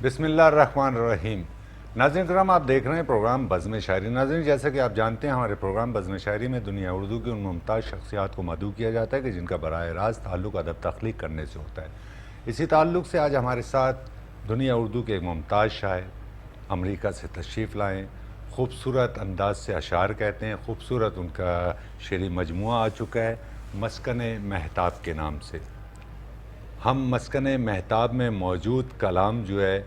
بسم اللہ الرحمن الرحیم۔ ناظرین کرام، آپ دیکھ رہے ہیں پروگرام بزم شاعری۔ ناظرین، جیسا کہ آپ جانتے ہیں ہمارے پروگرام بزم شاعری میں دنیا اردو کی ان ممتاز شخصیات کو مدعو کیا جاتا ہے کہ جن کا براہ راست تعلق ادب تخلیق کرنے سے ہوتا ہے۔ اسی تعلق سے آج ہمارے ساتھ دنیا اردو کے ایک ممتاز شاعر امریکہ سے تشریف لائیں۔ خوبصورت انداز سے اشعار کہتے ہیں، خوبصورت ان کا شعری مجموعہ آ چکا ہے مسکن مہتاب کے نام سے۔ ہم مسکن مہتاب میں موجود کلام جو ہے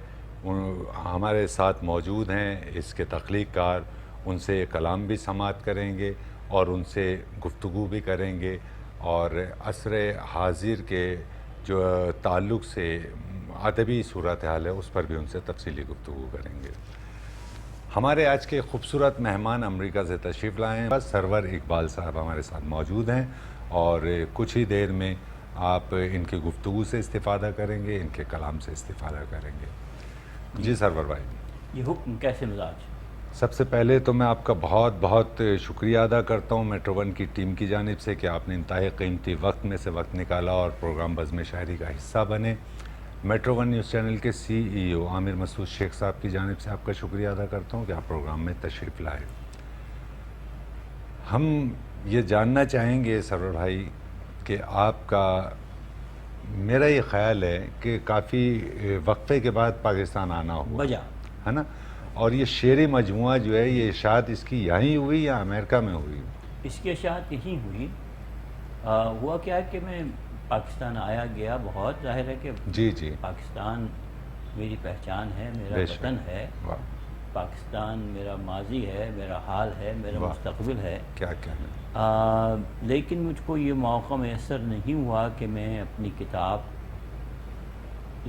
ہمارے ساتھ موجود ہیں، اس کے تخلیق کار، ان سے کلام بھی سماعت کریں گے اور ان سے گفتگو بھی کریں گے، اور عصر حاضر کے جو تعلق سے ادبی صورتحال ہے اس پر بھی ان سے تفصیلی گفتگو کریں گے۔ ہمارے آج کے خوبصورت مہمان امریکہ سے تشریف لائے ہیں، سرور اقبال صاحب ہمارے ساتھ موجود ہیں، اور کچھ ہی دیر میں آپ ان کی گفتگو سے استفادہ کریں گے، ان کے کلام سے استفادہ کریں گے۔ جی سرور بھائی، یہ حکم کیسے مزاج؟ سب سے پہلے تو میں آپ کا بہت بہت شکریہ ادا کرتا ہوں میٹرو ون کی ٹیم کی جانب سے کہ آپ نے انتہائی قیمتی وقت میں سے وقت نکالا اور پروگرام بزم شاعری کا حصہ بنے۔ میٹرو ون نیوز چینل کے CEO عامر مسعود شیخ صاحب کی جانب سے آپ کا شکریہ ادا کرتا ہوں کہ آپ پروگرام میں تشریف لائے۔ ہم یہ جاننا چاہیں گے سرور بھائی کہ آپ کا، میرا یہ خیال ہے کہ کافی وقفے کے بعد پاکستان آنا ہوا بجا ہے نا، اور یہ شعری مجموعہ جو ہے یہ اشاعت اس کی یہیں ہوئی یا امریکہ میں ہوئی؟ اس کی اشاعت یہیں ہوئی۔ ہوا کیا کہ میں پاکستان آیا گیا، بہت ظاہر ہے کہ جی جی، پاکستان میری پہچان ہے، میرا بے شک، وطن ہے، واہ، پاکستان میرا ماضی ہے، میرا حال ہے، میرا واہ، مستقبل ہے۔ کیا کہنا۔ لیکن مجھ کو یہ موقع میسر نہیں ہوا کہ میں اپنی کتاب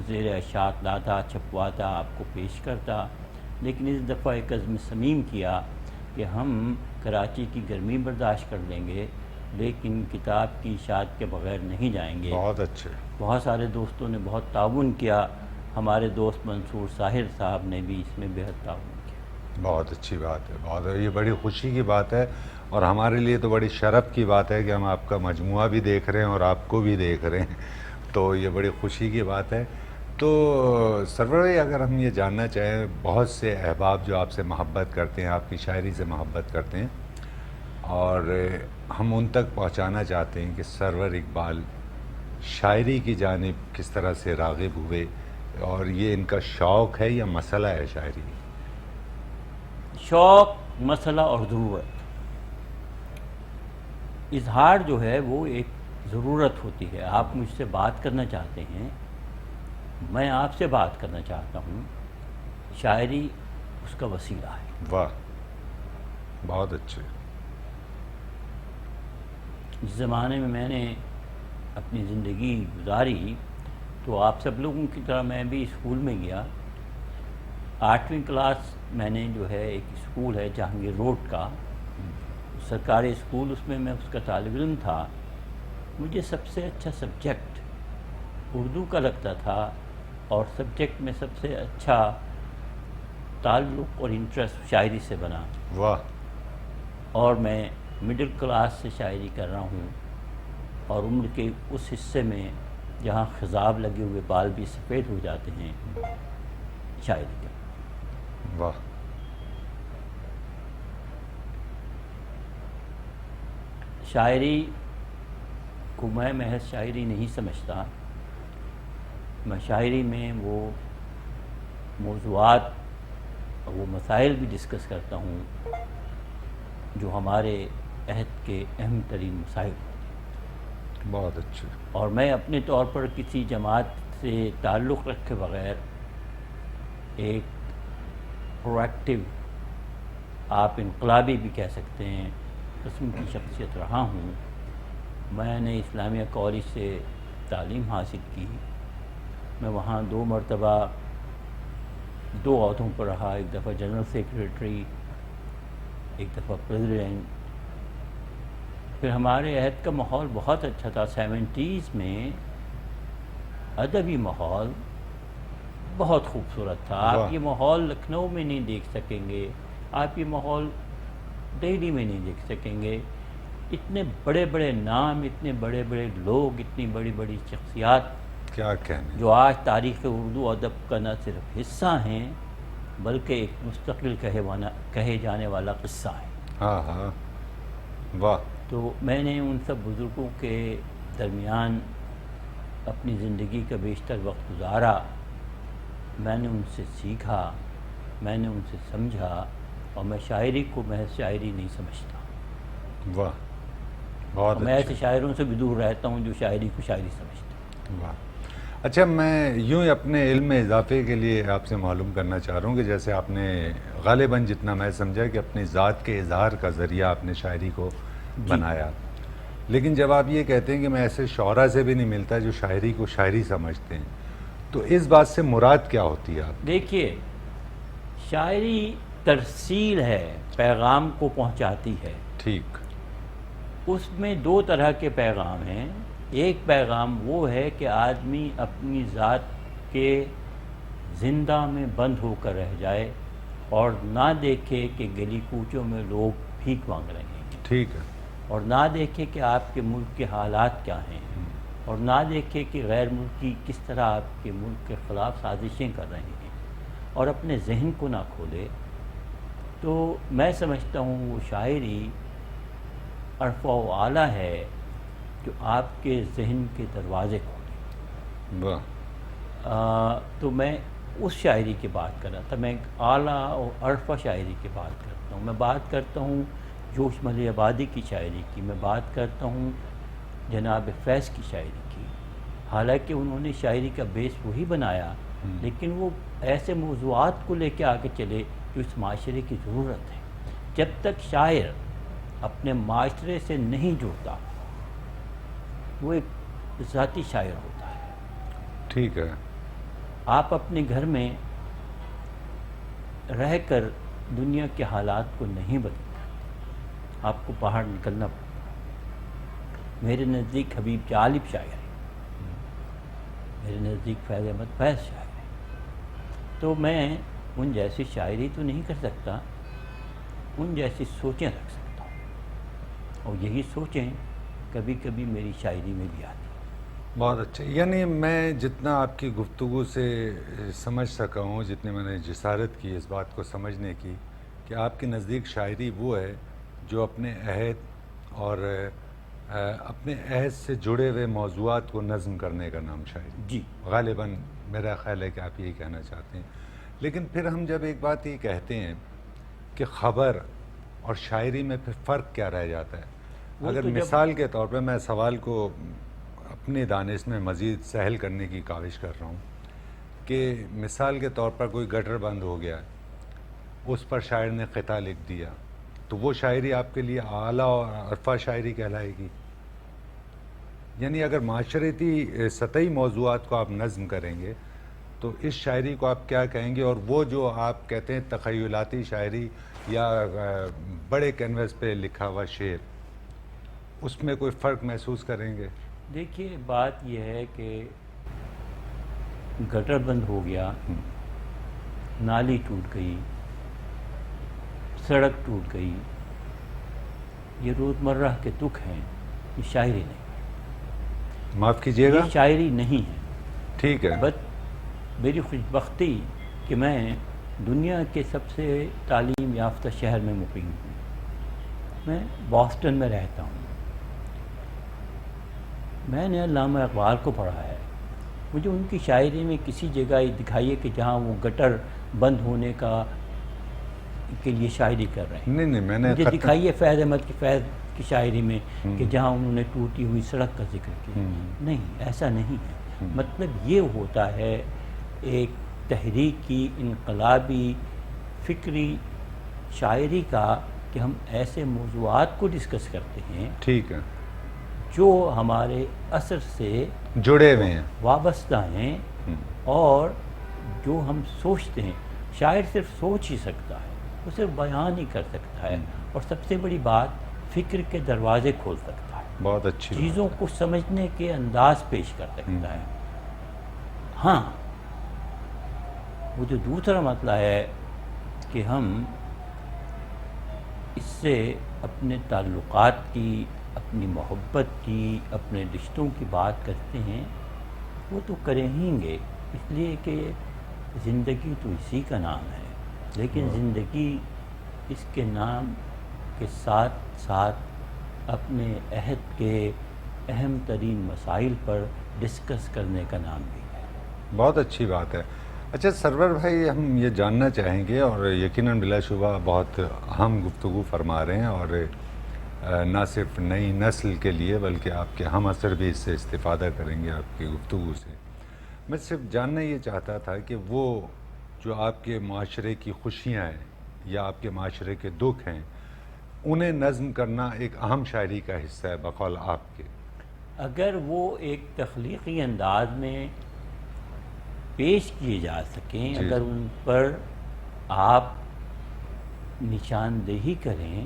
زیر اشاعت لاتا، چھپواتا، آپ کو پیش کرتا، لیکن اس دفعہ ایک عزم صمیم کیا کہ ہم کراچی کی گرمی برداشت کر لیں گے لیکن کتاب کی اشاعت کے بغیر نہیں جائیں گے۔ بہت اچھے، بہت سارے دوستوں نے بہت تعاون کیا، ہمارے دوست منصور ساحر صاحب نے بھی اس میں بہت تعاون کیا۔ بہت اچھی بات ہے، بہت، یہ بڑی خوشی کی بات ہے، اور ہمارے لیے تو بڑی شرف کی بات ہے کہ ہم آپ کا مجموعہ بھی دیکھ رہے ہیں اور آپ کو بھی دیکھ رہے ہیں، تو یہ بڑی خوشی کی بات ہے۔ تو سرور بھائی، اگر ہم یہ جاننا چاہیں، بہت سے احباب جو آپ سے محبت کرتے ہیں، آپ کی شاعری سے محبت کرتے ہیں، اور ہم ان تک پہنچانا چاہتے ہیں کہ سرور اقبال شاعری کی جانب کس طرح سے راغب ہوئے، اور یہ ان کا شوق ہے یا مسئلہ ہے شاعری؟ شوق، مسئلہ اور ضرورت۔ اظہار جو ہے وہ ایک ضرورت ہوتی ہے۔ آپ مجھ سے بات کرنا چاہتے ہیں، میں آپ سے بات کرنا چاہتا ہوں، شاعری اس کا وسیلہ ہے۔ واہ، بہت اچھے۔ جس زمانے میں نے اپنی زندگی گزاری تو آپ سب لوگوں کی طرح میں بھی اسکول میں گیا۔ 8ویں کلاس میں نے جو ہے، ایک اسکول ہے جہانگیر روڈ کا، سرکاری اسکول، اس میں اس کا طالب علم تھا۔ مجھے سب سے اچھا سبجیکٹ اردو کا لگتا تھا، اور سبجیکٹ میں سب سے اچھا تعلق اور انٹرسٹ شاعری سے بنا، واہ، اور میں مڈل کلاس سے شاعری کر رہا ہوں، اور عمر کے اس حصے میں جہاں خضاب لگے ہوئے بال بھی سفید ہو جاتے ہیں، شاعری کا۔ واہ، شاعری کو میں محض شاعری نہیں سمجھتا، میں شاعری میں وہ موضوعات اور وہ مسائل بھی ڈسکس کرتا ہوں جو ہمارے عہد کے اہم ترین مسائل ہیں۔ بہت اچھے، اور میں اپنے طور پر کسی جماعت سے تعلق رکھے بغیر ایک پروایکٹیو، آپ انقلابی بھی کہہ سکتے ہیں، قسم کی شخصیت رہا ہوں۔ میں نے اسلامیہ کالج سے تعلیم حاصل کی، میں وہاں 2 مرتبہ 2 عہدوں پر رہا، ایک دفعہ جنرل سیکریٹری، ایک دفعہ پریزیڈنٹ۔ پھر ہمارے عہد کا ماحول بہت اچھا تھا، 70s میں ادبی ماحول بہت خوبصورت تھا۔ آپ یہ ماحول لکھنؤ میں نہیں دیکھ سکیں گے، آپ یہ ماحول دہلی میں نہیں دیکھ سکیں گے۔ اتنے بڑے بڑے نام، اتنے بڑے بڑے لوگ، اتنی بڑی بڑی شخصیات کیا کہنے. جو آج تاریخ اردو ادب کا نہ صرف حصہ ہیں بلکہ ایک مستقل کہے جانے والا قصہ ہے. ہاں ہاں واہ. تو میں نے ان سب بزرگوں کے درمیان اپنی زندگی کا بیشتر وقت گزارا. میں نے ان سے سیکھا، میں نے ان سے سمجھا، اور میں شاعری کو محض شاعری نہیں سمجھتا. واہ بہت میں ایسے اچھا. شاعروں سے بھی دور رہتا ہوں جو شاعری کو شاعری سمجھتے ہیں. واہ. اچھا میں یوں ہی اپنے علم میں اضافے کے لیے آپ سے معلوم کرنا چاہ رہا ہوں کہ جیسے آپ نے غالباً جتنا میں سمجھا کہ اپنی ذات کے اظہار کا ذریعہ آپ نے شاعری کو بنایا، لیکن جب آپ یہ کہتے ہیں کہ میں ایسے شعراء سے بھی نہیں ملتا جو شاعری کو شاعری سمجھتے ہیں، تو اس بات سے مراد کیا ہوتی ہے آپ؟ دیکھیے، شاعری ترسیل ہے، پیغام کو پہنچاتی ہے. ٹھیک. اس میں دو طرح کے پیغام ہیں. ایک پیغام وہ ہے کہ آدمی اپنی ذات کے زندہ میں بند ہو کر رہ جائے اور نہ دیکھے کہ گلی کوچوں میں لوگ بھیک مانگ رہے ہیں، ٹھیک ہے. اور نہ دیکھے کہ آپ کے ملک کے حالات کیا ہیں، اور نہ دیکھے کہ غیر ملکی کس طرح آپ کے ملک کے خلاف سازشیں کر رہے ہیں، اور اپنے ذہن کو نہ کھولے. تو میں سمجھتا ہوں وہ شاعری عرفہ و اعلیٰ ہے جو آپ کے ذہن کے دروازے کھولے. واہ. تو میں اس شاعری کی بات کر رہا تھا. میں اعلیٰ اور عرفہ شاعری کی بات کرتا ہوں. میں بات کرتا ہوں جوش ملی آبادی کی شاعری کی. میں بات کرتا ہوں جناب فیض کی شاعری کی. حالانکہ انہوں نے شاعری کا بیس وہی بنایا، لیکن وہ ایسے موضوعات کو لے کے آگے چلے جو اس معاشرے کی ضرورت ہے. جب تک شاعر اپنے معاشرے سے نہیں جڑتا وہ ایک ذاتی شاعر ہوتا ہے. ٹھیک ہے. آپ اپنے گھر میں رہ کر دنیا کے حالات کو نہیں بدل سکتے، آپ کو باہر نکلنا پڑتا. میرے نزدیک حبیب جالب شاعر ہے، میرے نزدیک فیض احمد فیض شاعر ہے. تو میں ان جیسی شاعری تو نہیں کر سکتا، ان جیسی سوچیں رکھ سکتا ہوں، اور یہی سوچیں کبھی کبھی میری شاعری میں بھی آتی. بہت اچھا. یعنی میں جتنا آپ کی گفتگو سے سمجھ سکا ہوں، جتنے میں نے جسارت کی اس بات کو سمجھنے کی کہ آپ کے نزدیک شاعری وہ ہے جو اپنے عہد اور اپنے عہد سے جڑے ہوئے موضوعات کو نظم کرنے کا نام شاعری. جی غالباً میرا خیال ہے کہ آپ یہی کہنا چاہتے ہیں. لیکن پھر ہم جب ایک بات یہ کہتے ہیں کہ خبر اور شاعری میں پھر فرق کیا رہ جاتا ہے؟ اگر مثال کے طور پہ میں سوال کو اپنی دانش میں مزید سہل کرنے کی کاوش کر رہا ہوں کہ مثال کے طور پر کوئی گٹر بند ہو گیا، اس پر شاعر نے قطعہ لکھ دیا، تو وہ شاعری آپ کے لیے اعلیٰ اور عرفہ شاعری کہلائے گی؟ یعنی اگر معاشرتی سطحی موضوعات کو آپ نظم کریں گے تو اس شاعری کو آپ کیا کہیں گے؟ اور وہ جو آپ کہتے ہیں تخیلاتی شاعری یا بڑے کینوس پہ لکھا ہوا شعر، اس میں کوئی فرق محسوس کریں گے؟ دیکھیے، بات یہ ہے کہ گٹر بند ہو گیا، نالی ٹوٹ گئی، سڑک ٹوٹ گئی، یہ روزمرہ کے دکھ ہیں، یہ شاعری نہیں. معاف کیجیے گا، یہ شاعری نہیں ہے. ٹھیک ہے. بس میری خوش بختی کہ میں دنیا کے سب سے تعلیم یافتہ شہر میں مقیم ہوں. میں بoston میں رہتا ہوں. میں نے علامہ اقبال کو پڑھا ہے. مجھے ان کی شاعری میں کسی جگہ یہ دکھائیے کہ جہاں وہ گٹر بند ہونے کے لیے شاعری کر رہے ہیں. نہیں میں نے مجھے دکھائیے فیض احمد فیض کی شاعری میں کہ جہاں انہوں نے ٹوٹی ہوئی سڑک کا ذکر کیا. نہیں، ایسا نہیں ہے. مطلب یہ ہوتا ہے ایک تحریکی انقلابی فکری شاعری کا کہ ہم ایسے موضوعات کو ڈسکس کرتے ہیں، ٹھیک ہے، جو ہمارے اثر سے جڑے ہوئے ہیں، وابستہ ہیں، اور جو ہم سوچتے ہیں. شاعر صرف سوچ ہی سکتا ہے، وہ صرف بیان ہی کر سکتا ہے، اور سب سے بڑی بات فکر کے دروازے کھول سکتا ہے. بہت اچھی چیزوں کو سمجھنے کے انداز پیش کر سکتا ہے. ہاں، وہ جو دوسرا مسئلہ ہے کہ ہم اس سے اپنے تعلقات کی، اپنی محبت کی، اپنے رشتوں کی بات کرتے ہیں، وہ تو کریں ہی گے، اس لیے کہ زندگی تو اسی کا نام ہے، لیکن زندگی اس کے نام کے ساتھ ساتھ اپنے عہد کے اہم ترین مسائل پر ڈسکس کرنے کا نام بھی ہے۔ بہت اچھی بات ہے۔ اچھا سرور بھائی، ہم یہ جاننا چاہیں گے، اور یقیناً بلا شبہ بہت اہم گفتگو فرما رہے ہیں، اور نہ صرف نئی نسل کے لیے بلکہ آپ کے ہم عصر بھی اس سے استفادہ کریں گے آپ کی گفتگو سے۔ میں صرف جاننا یہ چاہتا تھا کہ وہ جو آپ کے معاشرے کی خوشیاں ہیں یا آپ کے معاشرے کے دکھ ہیں، انہیں نظم کرنا ایک اہم شاعری کا حصہ ہے بقول آپ کے۔ اگر وہ ایک تخلیقی انداز میں پیش کیے جا سکیں، جی اگر ان پر آپ نشاندہی کریں،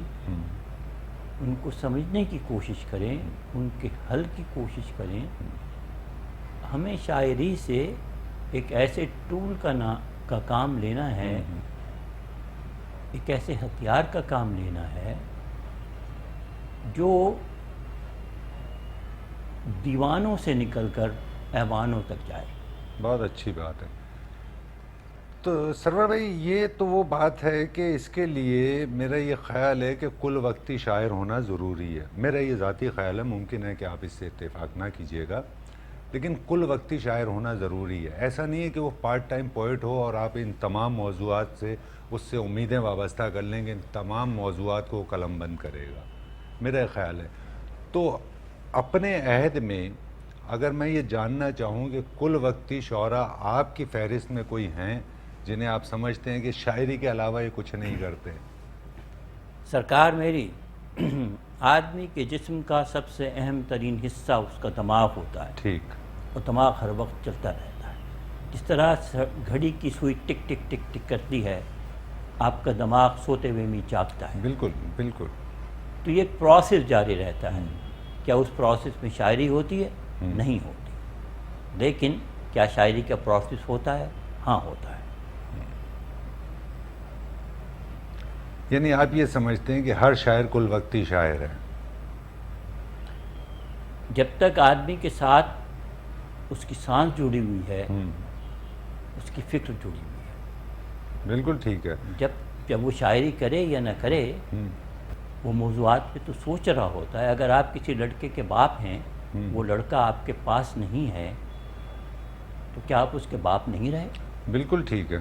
ان کو سمجھنے کی کوشش کریں، ان کے حل کی کوشش کریں، ہمیں شاعری سے ایک ایسے ٹول کا کام لینا ہے، ایک ایسے ہتھیار کا کام لینا ہے جو دیوانوں سے نکل کر ایوانوں تک جائے۔ بہت اچھی بات ہے۔ تو سرور بھائی، یہ تو وہ بات ہے کہ اس کے لیے میرا یہ خیال ہے کہ کل وقتی شاعر ہونا ضروری ہے۔ میرا یہ ذاتی خیال ہے، ممکن ہے کہ آپ اس سے اتفاق نہ کیجیے گا، لیکن کل وقتی شاعر ہونا ضروری ہے۔ ایسا نہیں ہے کہ وہ پارٹ ٹائم پوئٹ ہو اور آپ ان تمام موضوعات سے اس سے امیدیں وابستہ کر لیں گے، ان تمام موضوعات کو قلم بند کرے گا، میرا یہ خیال ہے۔ تو اپنے عہد میں اگر میں یہ جاننا چاہوں کہ کل وقتی شعراء آپ کی فہرست میں کوئی ہیں جنہیں آپ سمجھتے ہیں کہ شاعری کے علاوہ یہ کچھ نہیں کرتے؟ سرکار میری، آدمی کے جسم کا سب سے اہم ترین حصہ اس کا دماغ ہوتا ہے، ٹھیک۔ اور دماغ ہر وقت چلتا رہتا ہے۔ جس طرح گھڑی کی سوئی ٹک ٹک ٹک ٹک کرتی ہے، آپ کا دماغ سوتے ہوئے میں جاگتا ہے، بالکل بالکل۔ تو یہ پروسیس جاری رہتا ہے۔ کیا اس پروسیس میں شاعری ہوتی ہے؟ نہیں ہوتی، لیکن کیا شاعری کا پروسیس ہوتا ہے؟ ہاں ہوتا ہے۔ یعنی آپ یہ سمجھتے ہیں کہ ہر شاعر کل وقتی شاعر ہے؟ جب تک آدمی کے ساتھ اس کی سانس جڑی ہوئی ہے، اس کی فکر جڑی ہوئی ہے۔ بالکل ٹھیک ہے۔ جب وہ شاعری کرے یا نہ کرے، وہ موضوعات پہ تو سوچ رہا ہوتا ہے۔ اگر آپ کسی لڑکے کے باپ ہیں، وہ لڑکا آپ کے پاس نہیں ہے، تو کیا آپ اس کے باپ نہیں رہے؟ بالکل ٹھیک ہے۔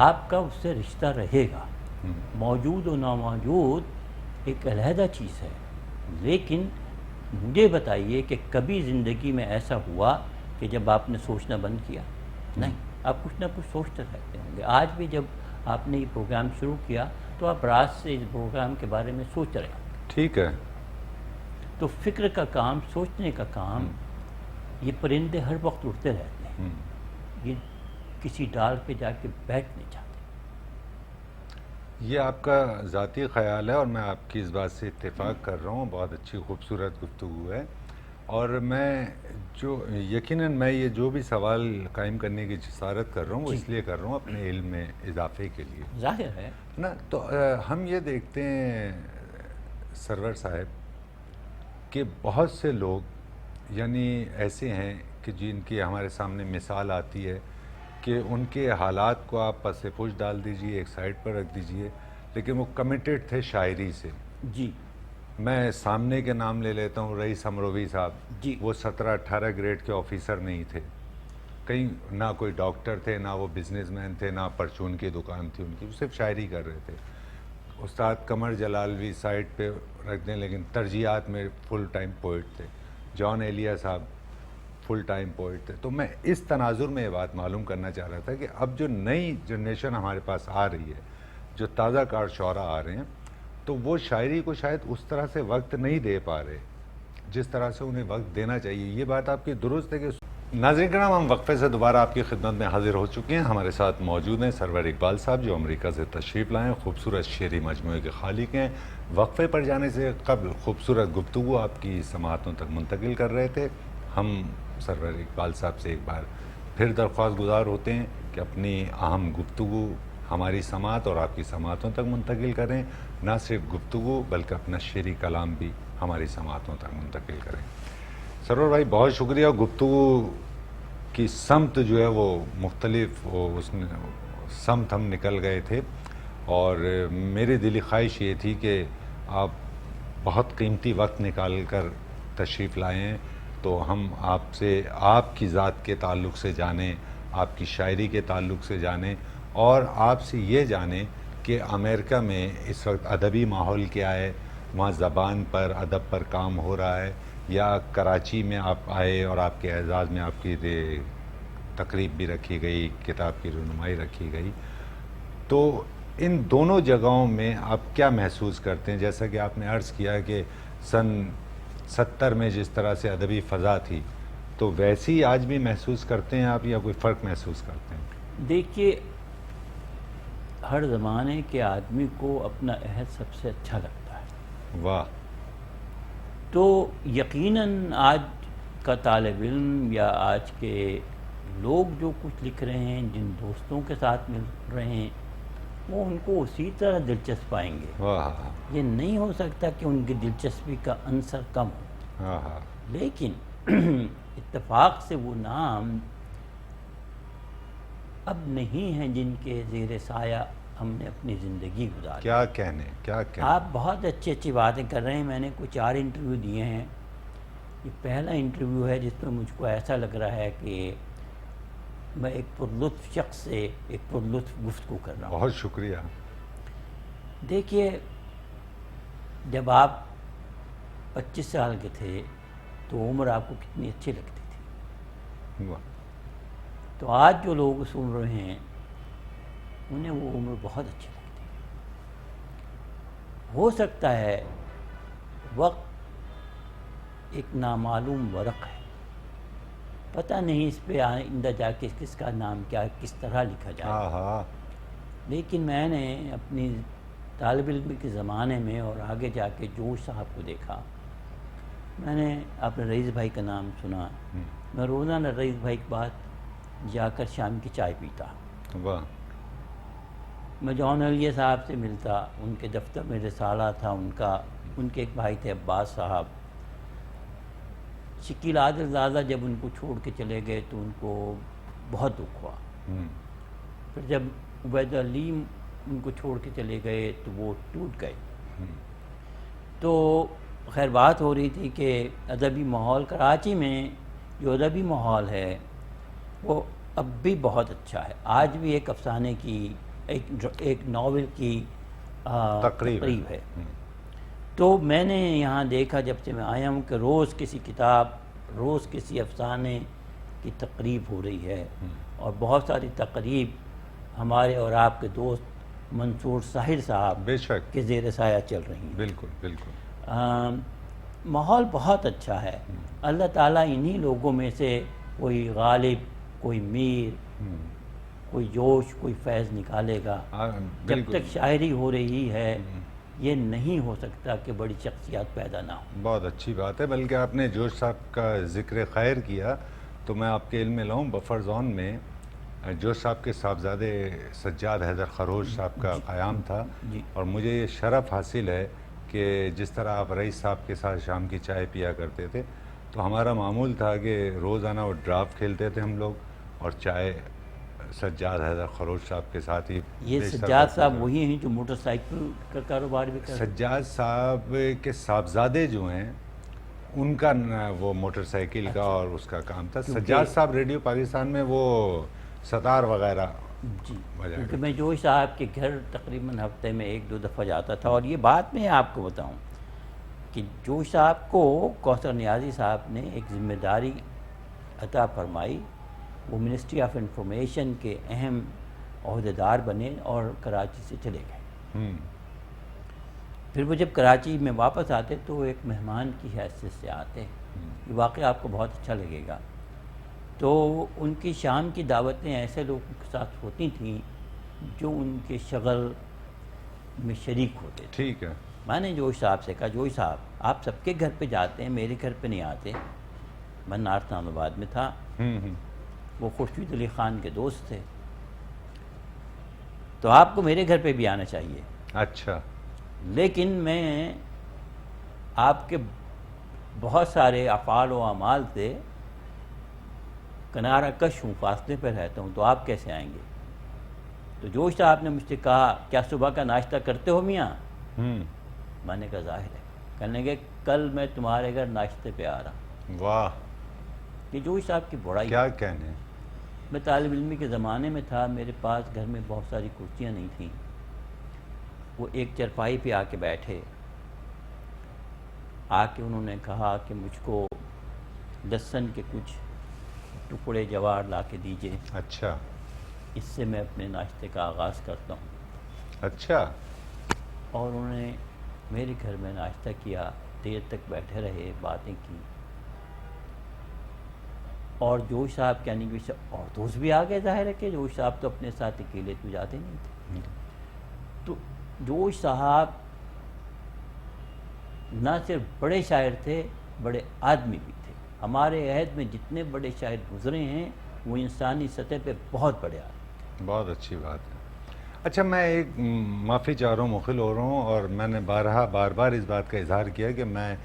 آپ کا اس سے رشتہ رہے گا۔ موجود و ناموجود ایک علیحدہ چیز ہے، لیکن مجھے بتائیے کہ کبھی زندگی میں ایسا ہوا کہ جب آپ نے سوچنا بند کیا؟ نہیں، آپ کچھ نہ کچھ سوچتے رہتے ہوں گے۔ آج بھی جب آپ نے یہ پروگرام شروع کیا تو آپ رات سے اس پروگرام کے بارے میں سوچ رہے ہیں۔ ٹھیک ہے۔ تو فکر کا کام، سوچنے کا کام، یہ پرندے ہر وقت اڑتے رہتے ہیں، یہ کسی ڈال پہ جا کے بیٹھ نہیں جاتے۔ یہ آپ کا ذاتی خیال ہے اور میں آپ کی اس بات سے اتفاق کر رہا ہوں۔ بہت اچھی خوبصورت گفتگو ہے، اور میں یقیناً میں یہ جو بھی سوال قائم کرنے کی جسارت کر رہا ہوں وہ اس لیے کر رہا ہوں اپنے علم میں اضافے کے لیے ظاہر ہے نا۔ تو ہم یہ دیکھتے ہیں سرور صاحب کہ بہت سے لوگ یعنی ایسے ہیں کہ جن کی ہمارے سامنے مثال آتی ہے کہ ان کے حالات کو آپ پس پوچھ ڈال دیجئے، ایک سائڈ پر رکھ دیجئے، لیکن وہ کمیٹڈ تھے شاعری سے۔ جی میں سامنے کے نام لے لیتا ہوں، رئیس امروی صاحب۔ جی وہ 17-18 گریڈ کے آفیسر نہیں تھے، کہیں نہ کوئی ڈاکٹر تھے، نہ وہ بزنس مین تھے، نہ پرچون کی دکان تھی ان کی، وہ صرف شاعری کر رہے تھے۔ استاد قمر جلالوی سائٹ پہ رکھ دیں، لیکن ترجیحات میں فل ٹائم پوئٹ تھے۔ جان ایلیا صاحب فل ٹائم پوئٹ تھے۔ تو میں اس تناظر میں یہ بات معلوم کرنا چاہ رہا تھا کہ اب جو نئی جنریشن ہمارے پاس آ رہی ہے، جو تازہ کار شعراء آ رہے ہیں، تو وہ شاعری کو شاید اس طرح سے وقت نہیں دے پا رہے جس طرح سے انہیں وقت دینا چاہیے۔ یہ بات آپ کی درست ہے کہ ناظرین کرام، ہم وقفے سے دوبارہ آپ کی خدمت میں حاضر ہو چکے ہیں۔ ہمارے ساتھ موجود ہیں سرور اقبال صاحب، جو امریکہ سے تشریف لائے ہیں، خوبصورت شعری مجموعے کے خالق ہیں۔ وقفے پر جانے سے قبل خوبصورت گفتگو آپ کی سماعتوں تک منتقل کر رہے تھے۔ ہم سرور اقبال صاحب سے ایک بار پھر درخواست گزار ہوتے ہیں کہ اپنی اہم گفتگو ہماری سماعت اور آپ کی سماعتوں تک منتقل کریں، نہ صرف گفتگو بلکہ اپنا شعری کلام بھی ہماری سماعتوں تک منتقل کریں۔ سرور بھائی بہت شکریہ. گفتگو کی سمت جو ہے وہ مختلف اس میں سمت ہم نکل گئے تھے، اور میری دلی خواہش یہ تھی کہ آپ بہت قیمتی وقت نکال کر تشریف لائے ہیں، تو ہم آپ سے آپ کی ذات کے تعلق سے جانیں، آپ کی شاعری کے تعلق سے جانیں، اور آپ سے یہ جانیں کہ امریکہ میں اس وقت ادبی ماحول کیا ہے، وہاں زبان پر ادب پر کام ہو رہا ہے، یا کراچی میں آپ آئے اور آپ کے اعزاز میں آپ کی تقریب بھی رکھی گئی، کتاب کی رونمائی رکھی گئی. تو ان دونوں جگہوں میں آپ کیا محسوس کرتے ہیں؟ جیسا کہ آپ نے عرض کیا کہ سن 70 میں جس طرح سے ادبی فضا تھی، تو ویسی آج بھی محسوس کرتے ہیں آپ، یا کوئی فرق محسوس کرتے ہیں؟ دیکھیے، ہر زمانے کے آدمی کو اپنا عہد سب سے اچھا لگتا ہے. واہ. تو یقیناً آج کا طالب علم یا آج کے لوگ جو کچھ لکھ رہے ہیں، جن دوستوں کے ساتھ مل رہے ہیں، وہ ان کو اسی طرح دلچسپ پائیں گے. واہ. یہ نہیں ہو سکتا کہ ان کی دلچسپی کا عنصر کم ہو. ہاں ہاں. لیکن اتفاق سے وہ نام اب نہیں ہیں جن کے زیر سایہ ہم نے اپنی زندگی گزاری. کیا کہنے، کیا کہنے. آپ بہت اچھی باتیں کر رہے ہیں. میں نے کچھ 4 انٹرویو دیے ہیں. یہ پہلا انٹرویو ہے جس میں مجھ کو ایسا لگ رہا ہے کہ میں ایک پرلطف شخص سے ایک پرلطف گفتگو کر رہا ہوں. بہت شکریہ. دیکھیے، جب آپ 25 سال کے تھے تو عمر آپ کو کتنی اچھی لگتی تھی. واہ. تو آج جو لوگ سن رہے ہیں انہیں وہ عمر بہت اچھی لگتی ہے. ہو سکتا ہے وقت ایک نامعلوم ورق ہے، پتہ نہیں اس پہ آئندہ جا کے کس کا نام کیا کس طرح لکھا جائے. ہاں ہاں. لیکن میں نے اپنی طالب علم کے زمانے میں اور آگے جا کے جوش صاحب کو دیکھا. میں نے اپنے رئیس بھائی کا نام سنا. میں روزانہ رئیس بھائی کے بعد جا کر شام کی چائے پیتا. واہ. میں جون علیہ صاحب سے ملتا. ان کے دفتر میں رسالہ تھا ان کے ایک بھائی تھے عباس صاحب. شکیل عادل زادہ جب ان کو چھوڑ کے چلے گئے تو ان کو بہت دکھ ہوا. پھر جب عبید علیم ان کو چھوڑ کے چلے گئے تو وہ ٹوٹ گئے. تو خیر بات ہو رہی تھی کہ ادبی ماحول کراچی میں جو ادبی ماحول ہے وہ اب بھی بہت اچھا ہے. آج بھی ایک افسانے کی ایک ناول کی تقریب ہے. تو میں نے یہاں دیکھا جب سے میں آیا ہوں کہ روز کسی کتاب، روز کسی افسانے کی تقریب ہو رہی ہے، اور بہت ساری تقریب ہمارے اور آپ کے دوست منصور ساحر صاحب بے شک کے زیر سایہ چل رہی ہیں. بالکل بالکل. ماحول بہت اچھا ہے. اللہ تعالیٰ انہی لوگوں میں سے کوئی غالب، کوئی میر، کوئی جوش، کوئی فیض نکالے گا. جب تک شاعری ہو رہی ہے یہ نہیں ہو سکتا کہ بڑی شخصیات پیدا نہ ہوں. بہت اچھی بات ہے. بلکہ آپ نے جوش صاحب کا ذکر خیر کیا تو میں آپ کے علم میں لاؤں، بفر زون میں جوش صاحب کے صاحبزادے سجاد حیدر خروش صاحب کا قیام تھا. اور مجھے یہ شرف حاصل ہے کہ جس طرح آپ رئیس صاحب کے ساتھ شام کی چائے پیا کرتے تھے، تو ہمارا معمول تھا کہ روزانہ وہ ڈرافٹ کھیلتے تھے ہم لوگ، اور چائے سجاد حیدر خروش صاحب کے ساتھ ہی. یہ سجاد صاحب وہی ہیں جو موٹر سائیکل کا کاروبار بھی کرتے ہیں؟ سجاد صاحب کے صاحبزادے جو ہیں ان کا وہ موٹر سائیکل کا اور اس کا کام تھا. سجاد صاحب ریڈیو پاکستان میں وہ ستار وغیرہ. جی، کیونکہ میں جوش صاحب کے گھر تقریباً ہفتے میں 1-2 دفعہ جاتا تھا. اور یہ بات میں آپ کو بتاؤں کہ جوش صاحب کو کوثر نیازی صاحب نے ایک ذمہ داری عطا فرمائی. وہ منسٹری آف انفارمیشن کے اہم عہدیدار بنے اور کراچی سے چلے گئے. پھر وہ جب کراچی میں واپس آتے تو ایک مہمان کی حیثیت سے آتے. یہ واقعہ آپ کو بہت اچھا لگے گا. تو ان کی شام کی دعوتیں ایسے لوگوں کے ساتھ ہوتی تھیں جو ان کے شغل میں شریک ہوتے تھے. ٹھیک ہے. میں نے جوش صاحب سے کہا، جوش صاحب آپ سب کے گھر پہ جاتے ہیں، میرے گھر پہ نہیں آتے. میں نارتھ اسلام آباد میں تھا. وہ خورشید علی خان کے دوست تھے. تو آپ کو میرے گھر پہ بھی آنا چاہیے. اچھا. لیکن میں آپ کے بہت سارے افعال و اعمال سے کنارہ کش ہوں، فاصلے پہ رہتا ہوں، تو آپ کیسے آئیں گے؟ تو جوش صاحب نے مجھ سے کہا کیا صبح کا ناشتہ کرتے ہو میاں؟ میں نے کہا ظاہر ہے۔ کہنے لگے کل میں تمہارے گھر ناشتے پہ آ رہا ہوں۔ واہ، یہ جوش صاحب کی بڑائی۔ کیا کہنے۔ میں طالب علمی کے زمانے میں تھا، میرے پاس گھر میں بہت ساری کرسیاں نہیں تھیں، وہ ایک چرپائی پہ آ کے بیٹھے، آ کے انہوں نے کہا کہ مجھ کو لہسن کے کچھ ٹکڑے جوار لا کے دیجئے، اچھا اس سے میں اپنے ناشتے کا آغاز کرتا ہوں۔ اچھا، اور انہوں نے میرے گھر میں ناشتہ کیا، دیر تک بیٹھے رہے، باتیں کی، اور جوش صاحب کہنے کی وجہ سے اور دوست بھی آ گئے۔ ظاہر ہے کہ جوش صاحب تو اپنے ساتھ اکیلے تو جاتے نہیں تھے۔ تو جوش صاحب نہ صرف بڑے شاعر تھے، بڑے آدمی بھی تھے۔ ہمارے عہد میں جتنے بڑے شاعر گزرے ہیں وہ انسانی سطح پہ بہت بڑے آدمی۔ بہت اچھی بات ہے۔ اچھا، میں ایک معافی چاہ رہا ہوں، مخل ہو رہا ہوں، اور میں نے بار بار اس بات کا اظہار کیا کہ میں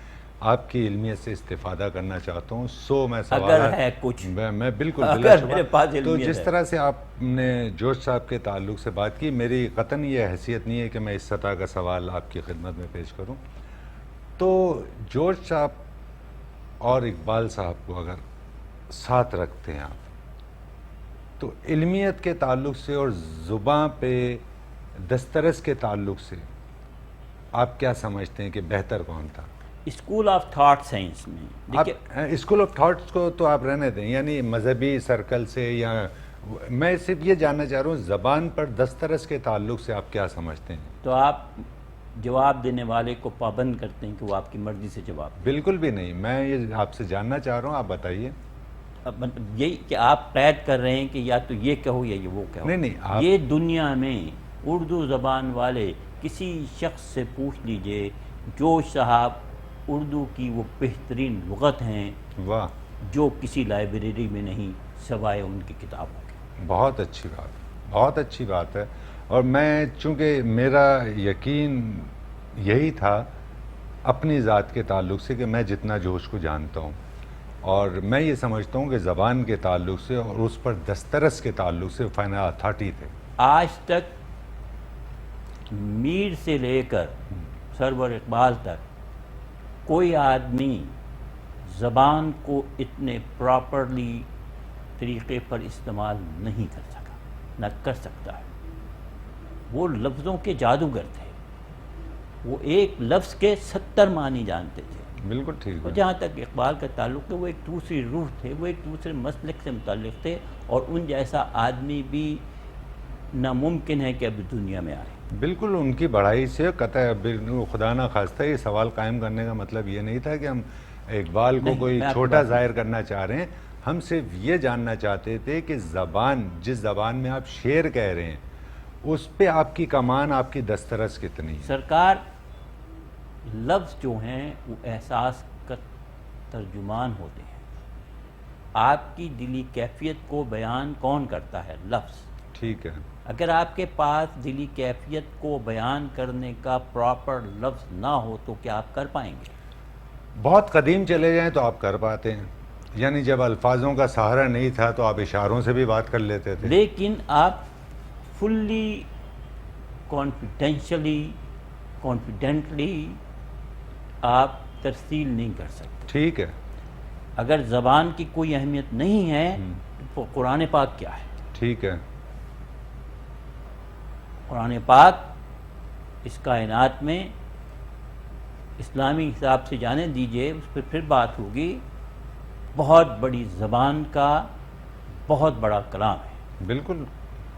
آپ کی علمیت سے استفادہ کرنا چاہتا ہوں، میں سوالات اگر ہے کچھ، میں بالکل اگر بلا شبہ۔ میرے پاس تو علمیت جس ہے۔ طرح سے آپ نے جوش صاحب کے تعلق سے بات کی، میری قطعاً یہ حیثیت نہیں ہے کہ میں اس سطح کا سوال آپ کی خدمت میں پیش کروں۔ تو جوش صاحب اور اقبال صاحب کو اگر ساتھ رکھتے ہیں آپ، تو علمیت کے تعلق سے اور زباں پہ دسترس کے تعلق سے آپ کیا سمجھتے ہیں کہ بہتر کون تھا؟ اسکول آف تھاٹ سائنس میں دیکھیے، اسکول آف تھاٹس کو تو آپ رہنے دیں، یعنی مذہبی سرکل سے، یا میں صرف یہ جاننا چاہ رہا ہوں زبان پر دسترس کے تعلق سے آپ کیا سمجھتے ہیں؟ تو آپ جواب دینے والے کو پابند کرتے ہیں کہ وہ آپ کی مرضی سے جواب دے۔ بالکل بھی نہیں، میں یہ آپ سے جاننا چاہ رہا ہوں، آپ بتائیے۔ اب مطلب یہی کہ آپ قید کر رہے ہیں کہ یا تو یہ کہو یا یہ وہ کہو۔ نہیں، آپ یہ دنیا میں اردو زبان والے کسی شخص سے پوچھ لیجئے، جوش صاحب اردو کی وہ بہترین لغت ہیں واہ، جو کسی لائبریری میں نہیں سوائے ان کی کتابوں کے۔ بہت اچھی بات، بہت اچھی بات ہے۔ اور میں چونکہ میرا یقین یہی تھا اپنی ذات کے تعلق سے کہ میں جتنا جوش کو جانتا ہوں، اور میں یہ سمجھتا ہوں کہ زبان کے تعلق سے اور اس پر دسترس کے تعلق سے فائنل اتھارٹی تھے۔ آج تک میر سے لے کر سرور اقبال تک کوئی آدمی زبان کو اتنے پراپرلی طریقے پر استعمال نہیں کر سکا، نہ کر سکتا ہے۔ وہ لفظوں کے جادوگر تھے، وہ ایک لفظ کے 70 معنی جانتے تھے۔ بالکل ٹھیک اور ہے۔ جہاں تک اقبال کا تعلق ہے، وہ ایک دوسری روح تھے، وہ ایک دوسرے مسلک سے متعلق تھے، اور ان جیسا آدمی بھی ناممکن ہے کہ اب دنیا میں آئے۔ بالکل ان کی بڑائی سے قطع خدا نہ خواستہ یہ سوال قائم کرنے کا مطلب یہ نہیں تھا کہ ہم اقبال کو نہیں، کوئی میں آپ کی چھوٹا بات ظاہر کرنا چاہ رہے ہیں، ہم صرف یہ جاننا چاہتے تھے کہ زبان، جس زبان میں آپ شعر کہہ رہے ہیں، اس پہ آپ کی کمان، آپ کی دسترس کتنی ہے؟ سرکار، لفظ جو ہیں وہ احساس کا ترجمان ہوتے ہیں۔ آپ کی دلی کیفیت کو بیان کون کرتا ہے؟ لفظ۔ ٹھیک ہے۔ اگر آپ کے پاس دلی کیفیت کو بیان کرنے کا پراپر لفظ نہ ہو تو کیا آپ کر پائیں گے؟ بہت قدیم چلے جائیں تو آپ کر پاتے ہیں، یعنی جب الفاظوں کا سہارا نہیں تھا تو آپ اشاروں سے بھی بات کر لیتے تھے۔ لیکن آپ فلی کانفیڈنٹلی آپ ترسیل نہیں کر سکتے۔ ٹھیک ہے۔ اگر زبان کی کوئی اہمیت نہیں ہے تو قرآن پاک کیا ہے؟ ٹھیک ہے۔ قرآن پاک اس کائنات میں اسلامی حساب سے جانے دیجئے، اس پہ پھر بات ہوگی، بہت بڑی زبان کا بہت بڑا کلام ہے۔ بالکل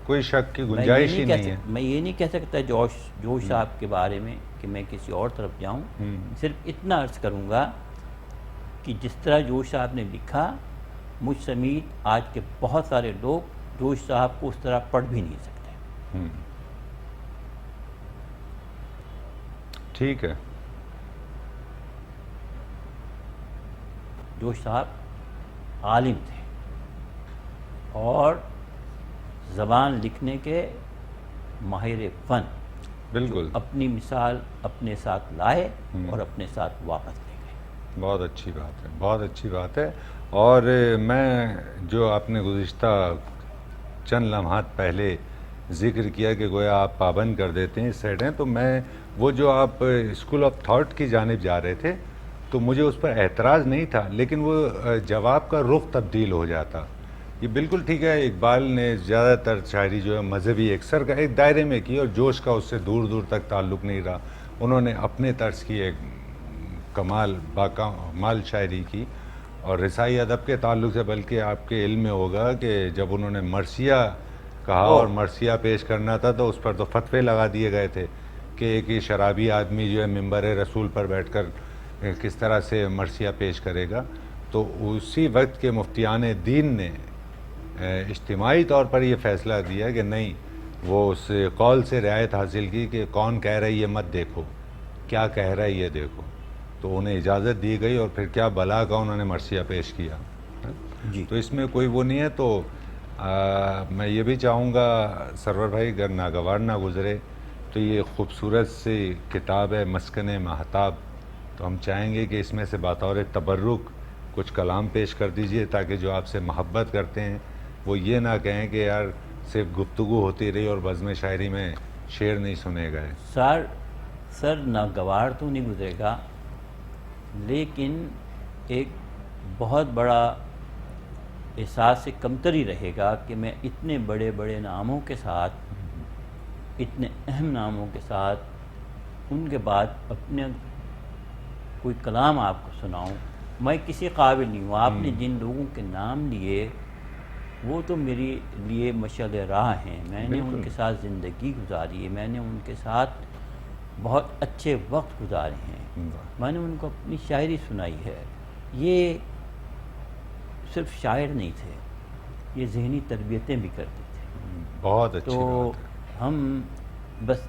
کوئی شک کی گنجائش ہی نہیں ہے۔ میں یہ نہیں کہہ سکتا جوش صاحب کے بارے میں کہ میں کسی اور طرف جاؤں، صرف اتنا عرض کروں گا کہ جس طرح جوش صاحب نے لکھا، مجھ سمیت آج کے بہت سارے لوگ جوش صاحب کو اس طرح پڑھ بھی نہیں سکتے۔ ٹھیک ہے۔ جوش صاحب عالم تھے اور زبان لکھنے کے ماہر فن، بالکل۔ اپنی مثال اپنے ساتھ لائے اور اپنے ساتھ واپس لے گئے۔ بہت اچھی بات ہے، بہت اچھی بات ہے. اور میں جو آپ نے گزشتہ چند لمحات پہلے ذکر کیا کہ گویا آپ پابند کر دیتے ہیں سیٹ ہیں، تو میں وہ جو آپ اسکول آف تھاٹ کی جانب جا رہے تھے تو مجھے اس پر اعتراض نہیں تھا، لیکن وہ جواب کا رخ تبدیل ہو جاتا. یہ بالکل ٹھیک ہے، اقبال نے زیادہ تر شاعری جو ہے مذہبی ایکسر کا ایک دائرے میں کی اور جوش کا اس سے دور دور تک تعلق نہیں رہا. انہوں نے اپنے طرز کی ایک کمال باکمال شاعری کی. اور رسائی ادب کے تعلق سے بلکہ آپ کے علم میں ہوگا کہ جب انہوں نے مرثیہ کہا اور مرثیہ پیش کرنا تھا تو اس پر تو فتوے لگا دیے گئے تھے کہ ایک ہی شرابی آدمی جو ہے ممبر رسول پر بیٹھ کر کس طرح سے مرثیہ پیش کرے گا. تو اسی وقت کے مفتیان دین نے اجتماعی طور پر یہ فیصلہ دیا کہ نہیں، وہ اس قول سے رعایت حاصل کی کہ کون کہہ رہا ہے یہ مت دیکھو، کیا کہہ رہا ہے یہ دیکھو. تو انہیں اجازت دی گئی اور پھر کیا بلا کا انہوں نے مرثیہ پیش کیا. جی تو اس میں کوئی وہ نہیں ہے. تو میں یہ بھی چاہوں گا سرور بھائی، اگر ناگوار نہ گزرے تو یہ خوبصورت سی کتاب ہے مسکن مہتاب، تو ہم چاہیں گے کہ اس میں سے بطور تبرک کچھ کلام پیش کر دیجئے تاکہ جو آپ سے محبت کرتے ہیں وہ یہ نہ کہیں کہ یار صرف گفتگو ہوتی رہی اور بزم شاعری میں شعر نہیں سنے گئے. سر ناگوار تو نہیں گزرے گا، لیکن ایک بہت بڑا احساس کمتری رہے گا کہ میں اتنے بڑے بڑے ناموں کے ساتھ، اتنے اہم ناموں کے ساتھ ان کے بعد اپنے کوئی کلام آپ کو سناؤں. میں کسی قابل نہیں ہوں. آپ نے جن لوگوں کے نام لیے وہ تو میرے لیے مشعل راہ ہیں. میں نے ان کے ساتھ زندگی گزاری ہے، میں نے ان کے ساتھ بہت اچھے وقت گزارے ہیں، میں نے ان کو اپنی شاعری سنائی ہے. یہ صرف شاعر نہیں تھے، یہ ذہنی تربیتیں بھی کرتے تھے. بہت اچھی تو بات ہے. ہم بس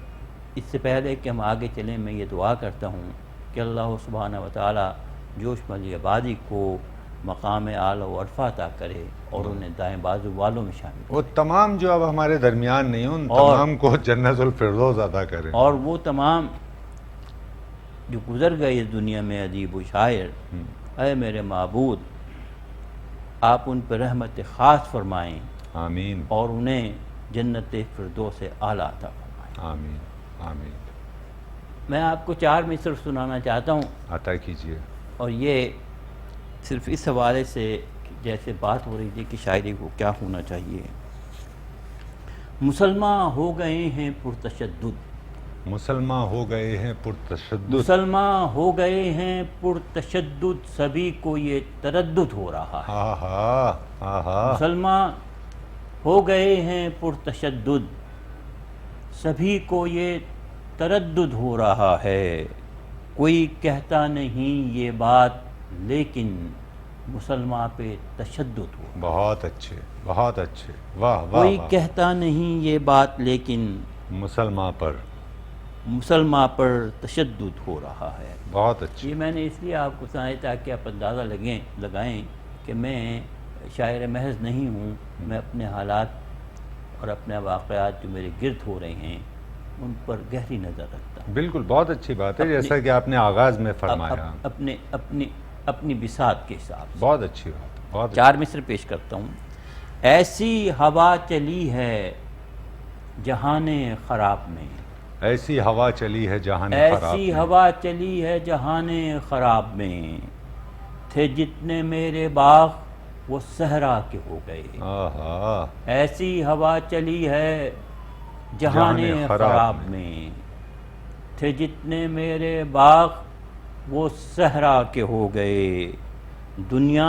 اس سے پہلے کہ ہم آگے چلیں میں یہ دعا کرتا ہوں کہ اللہ سبحانہ و تعالی جوش ملی آبادی کو مقام اعلیٰ و عرفہ عطا کرے اور انہیں دائیں بازو والوں میں شامل کرے. وہ تمام جو اب ہمارے درمیان نہیں ہیں ان تمام کو جنت الفردوس عطا کرے. اور وہ تمام جو گزر گئے اس دنیا میں ادیب و شاعر، اے میرے معبود آپ ان پر رحمت خاص فرمائیں آمین اور انہیں جنت فردوس اعلیٰ عطا فرمائیں. آمین آمین. میں آپ کو 4 مصر سنانا چاہتا ہوں، عطا کیجیے. اور یہ صرف اس حوالے سے جیسے بات ہو رہی تھی کہ شاعری کو کیا ہونا چاہیے. مسلمان ہو گئے ہیں پرتشدد، مسلمان ہو گئے ہیں پرتشدد، مسلمان ہو گئے ہیں پرتشدد، سبھی کو یہ تردد ہو رہا ہے. آہا آہا. مسلمان ہو گئے ہیں پرتشدد، سبھی کو یہ تردد ہو رہا ہے. کوئی کہتا نہیں یہ بات لیکن مسلمان پہ تشدد ہو. بہت اچھے بہت اچھے. واہ واہ کوئی واہ. کہتا نہیں یہ بات لیکن مسلمان پر مسلمان پر تشدد ہو رہا ہے. بہت اچھے. یہ میں نے اس لیے آپ کو سنایا تاکہ آپ اندازہ لگائیں کہ میں شاعر محض نہیں ہوں. میں اپنے حالات اور اپنے واقعات جو میرے گرد ہو رہے ہیں ان پر گہری نظر رکھتا ہوں. بالکل بہت اچھی بات ہے، جیسا کہ آپ نے آغاز میں فرمایا. اپنی بساط کے حساب سے بہت اچھی بات ہے. بہت 4 مصر پیش کرتا ہوں. ایسی ہوا چلی ہے جہان خراب میں، ایسی ہوا چلی ہے جہان خراب ایسی میں. ہوا چلی ہے جہان خراب میں، تھے جتنے میرے باغ وہ صحرا کے ہو گئے. آہا. ایسی ہوا چلی ہے جہان خراب میں، تھے جتنے میرے باغ وہ صحرا کے ہو گئے. دنیا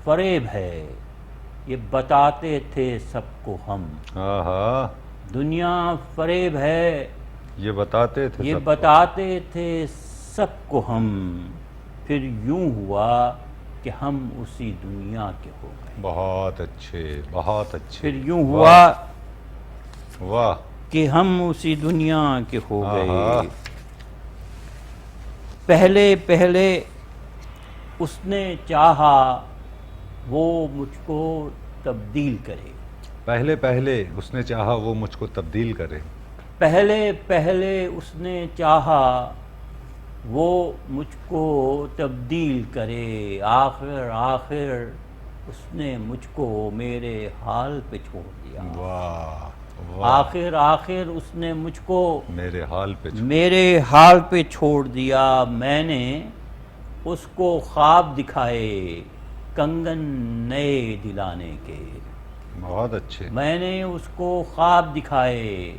فریب ہے یہ بتاتے تھے سب کو ہم، آہا. دنیا فریب ہے یہ بتاتے تھے یہ سب. بتاتے تھے سب کو ہم، پھر یوں ہوا کہ ہم اسی دنیا کے ہو گئے. بہت اچھے بہت اچھے. پھر یوں ہوا واہ. کہ ہم اسی دنیا کے ہو آہا. گئے. پہلے پہلے اس نے چاہا وہ مجھ کو تبدیل کرے، پہلے پہلے اس نے چاہا وہ مجھ کو تبدیل کرے. پہلے پہلے اس نے چاہا وہ مجھ کو تبدیل کرے، آخر آخر اس نے مجھ کو میرے حال پہ چھوڑ دیا، واہ واہ، آخر آخر اس نے مجھ کو میرے حال پہ میرے حال پہ چھوڑ دیا، میں نے اس کو خواب دکھائے کنگن نئے دلانے کے، بہت اچھے، میں نے اس کو خواب دکھائے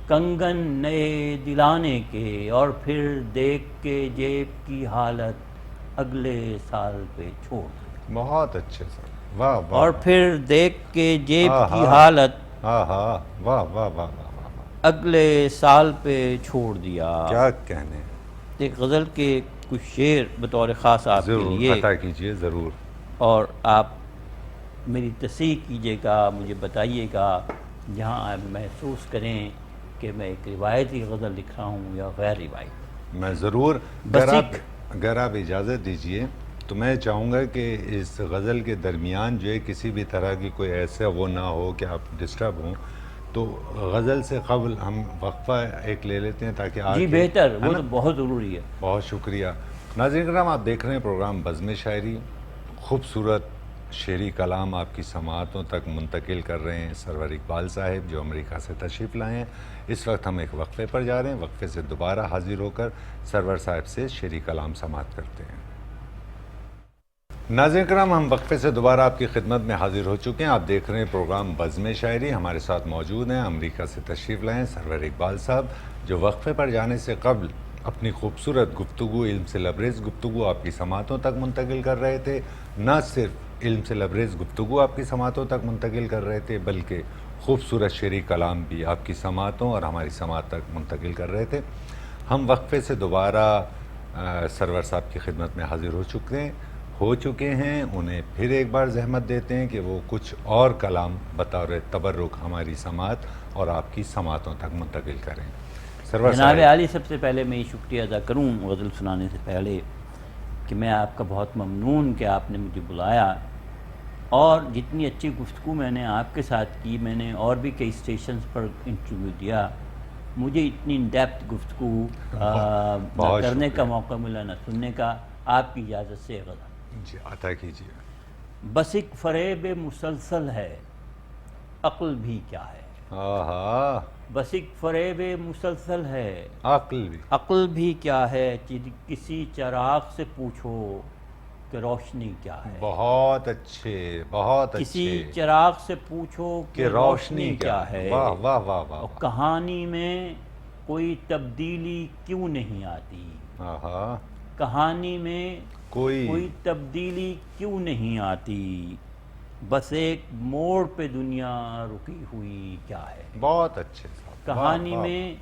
کنگن نئے دلانے کے، اور پھر دیکھ کے جیب کی حالت اگلے سال پہ چھوڑ دی، بہت اچھے سر، واہ واہ، اور پھر دیکھ کے جیب کی آہا، حالت ہاں ہاں، واہ واہ واہ واہ واہ، اگلے سال پہ چھوڑ دیا۔ کیا کہنے، ایک غزل کے کچھ شعر بطور خاص آپ کے ضرور لیے، عطا کیجئے، ضرور، اور آپ میری تصحیح کیجیے گا، مجھے بتائیے گا جہاں آپ محسوس کریں کہ میں ایک روایتی غزل لکھ رہا ہوں یا غیر روایتی۔ میں ضرور، بسیک، اگر آپ اجازت دیجئے تو میں چاہوں گا کہ اس غزل کے درمیان جو ہے کسی بھی طرح کی کوئی ایسا وہ نہ ہو کہ آپ ڈسٹرب ہوں، تو غزل سے قبل ہم وقفہ ایک لے لیتے ہیں تاکہ جی آگے، بہتر، ہے وہ نا؟ تو بہت ضروری ہے۔ بہت شکریہ۔ ناظرین کرام، آپ دیکھ رہے ہیں پروگرام بزم شاعری، خوبصورت شعری کلام آپ کی سماعتوں تک منتقل کر رہے ہیں سرور اقبال صاحب جو امریکہ سے تشریف لائے ہیں۔ اس وقت ہم ایک وقفے پر جا رہے ہیں، وقفے سے دوبارہ حاضر ہو کر سرور صاحب سے شعری کلام سماعت کرتے ہیں۔ ناظرین کرام، ہم وقفے سے دوبارہ آپ کی خدمت میں حاضر ہو چکے ہیں۔ آپ دیکھ رہے ہیں پروگرام بزم شاعری، ہمارے ساتھ موجود ہیں امریکہ سے تشریف لائے ہیں سرور اقبال صاحب جو وقفے پر جانے سے قبل اپنی خوبصورت گفتگو، علم سے لبریز گفتگو آپ کی سماعتوں تک منتقل کر رہے تھے۔ نہ صرف علم سے لبریز گفتگو آپ کی سماعتوں تک منتقل کر رہے تھے بلکہ خوبصورت شعری کلام بھی آپ کی سماعتوں اور ہماری سماعت تک منتقل کر رہے تھے۔ ہم وقفے سے دوبارہ سرور صاحب کی خدمت میں حاضر ہو چکے ہیں۔ انہیں پھر ایک بار زحمت دیتے ہیں کہ وہ کچھ اور کلام بطور تبرک ہماری سماعت اور آپ کی سماعتوں تک منتقل کریں۔ سرور جناب صاحب، عالی، سب سے پہلے میں یہ شکریہ ادا کروں غزل سنانے سے پہلے کہ میں آپ کا بہت ممنون کہ آپ نے مجھے بلایا، اور جتنی اچھی گفتگو میں نے آپ کے ساتھ کی، میں نے اور بھی کئی اسٹیشنز پر انٹرویو دیا، مجھے اتنی ان ڈیپتھ گفتگو نہ کرنے کا موقع ملا نہ سننے کا۔ آپ کی اجازت سے غزل جی عطا کیجیے۔ بس ایک فریب مسلسل ہے، عقل بھی کیا ہے، آہا، بس ایک فریب مسلسل ہے، عقل بھی، عقل بھی کیا ہے، کسی چراغ سے پوچھو کہ روشنی کیا ہے، بہت اچھے، بہت کسی اچھے، چراغ سے پوچھو کہ روشنی کیا ہے، واہ واہ واہ واہ، اور کہانی میں کوئی تبدیلی کیوں نہیں آتی، آہا، کہانی میں کوئی کوئی تبدیلی کیوں نہیں آتی، بس ایک موڑ پہ دنیا رکی ہوئی کیا ہے، بہت اچھے صاحب، کہانی میں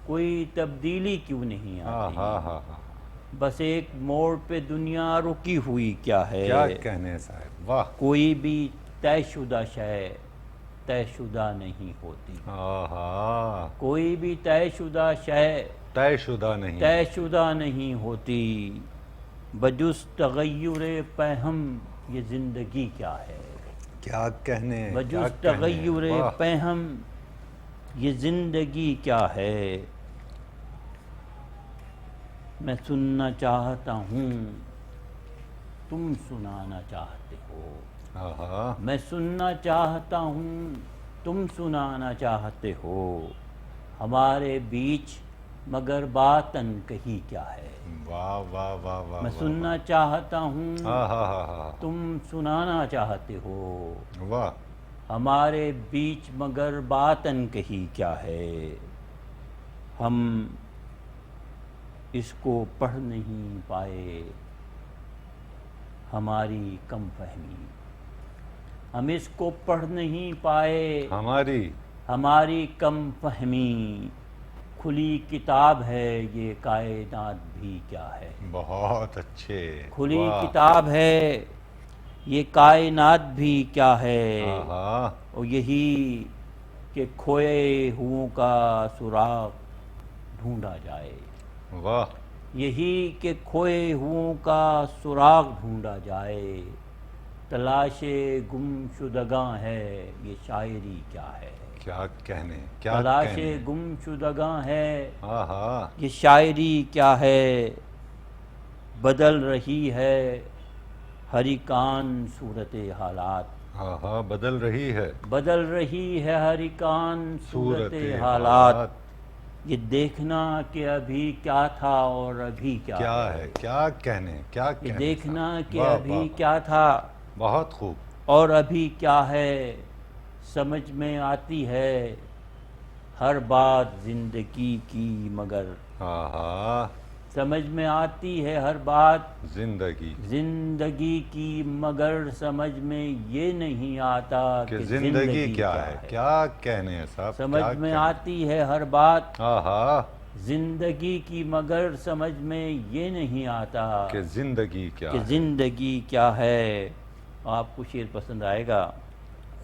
کوئی تبدیلی کیوں نہیں آتی، ہاں ہاں ہاں، بس ایک موڑ پہ دنیا رکی ہوئی کیا ہے، کیا کہنے صاحب، واہ، کوئی بھی طے شدہ شے طے شدہ نہیں ہوتی، آہا، کوئی بھی طے شدہ شے طے شدہ نہیں، طے شدہ نہیں ہوتی، بجز تغیر پہم یہ زندگی کیا ہے، کیا کہنے، کیا بجز کہنے، تغیر واہ، پہم یہ زندگی کیا ہے، میں سننا چاہتا ہوں تم سنانا چاہتے ہو، آہا، میں سننا چاہتا ہوں تم سنانا چاہتے ہو، ہمارے بیچ مگر باطن کہی کیا ہے، واہ واہ واہ واہ، میں سننا چاہتا ہوں آہا، تم سنانا چاہتے ہو، واہ، ہمارے بیچ مگر باطن کہی کیا ہے، ہم اس کو پڑھ نہیں پائے ہماری کم فہمی، ہم اس کو پڑھ نہیں پائے ہماری کم فہمی، کھلی کتاب ہے یہ کائنات بھی کیا ہے، بہت اچھے، کھلی کتاب ہے یہ کائنات بھی کیا ہے، آہا، اور یہی کہ کھوئے ہوں کا سراغ ڈھونڈا جائے، واہ، یہی کہ کھوئے ہوں کا سراغ ڈھونڈا جائے، تلاش گم شدگاں ہے یہ شاعری کیا ہے، کیا کہنے، کیا تلاش کہنے، گم شدگاں ہے ہاں یہ شاعری کیا ہے، بدل رہی ہے ہریکان صورت حالات، ہاں بدل رہی ہے بدل رہی ہے ہریکان صورت صورت حالات، یہ دیکھنا کہ ابھی کیا تھا اور ابھی کیا کیا ہے، کیا کہنے، کیا یہ کہنے دیکھنا صاحب۔ کہ واہ، ابھی واہ، کیا تھا بہت خوب۔ اور ابھی کیا ہے، سمجھ میں آتی ہے ہر بات زندگی کی مگر، ہاں سمجھ میں آتی ہے ہر بات زندگی زندگی کی مگر، سمجھ میں یہ نہیں آتا کہ کہ زندگی کیا ہے، کیا کہنے ہیں صاحب، سمجھ کیا میں کہنے۔ آتی ہے ہر بات ہاں زندگی کی مگر، سمجھ میں یہ نہیں آتا کہ زندگی کیا کہ ہے۔ زندگی کیا ہے۔ آپ کو شعر پسند آئے گا۔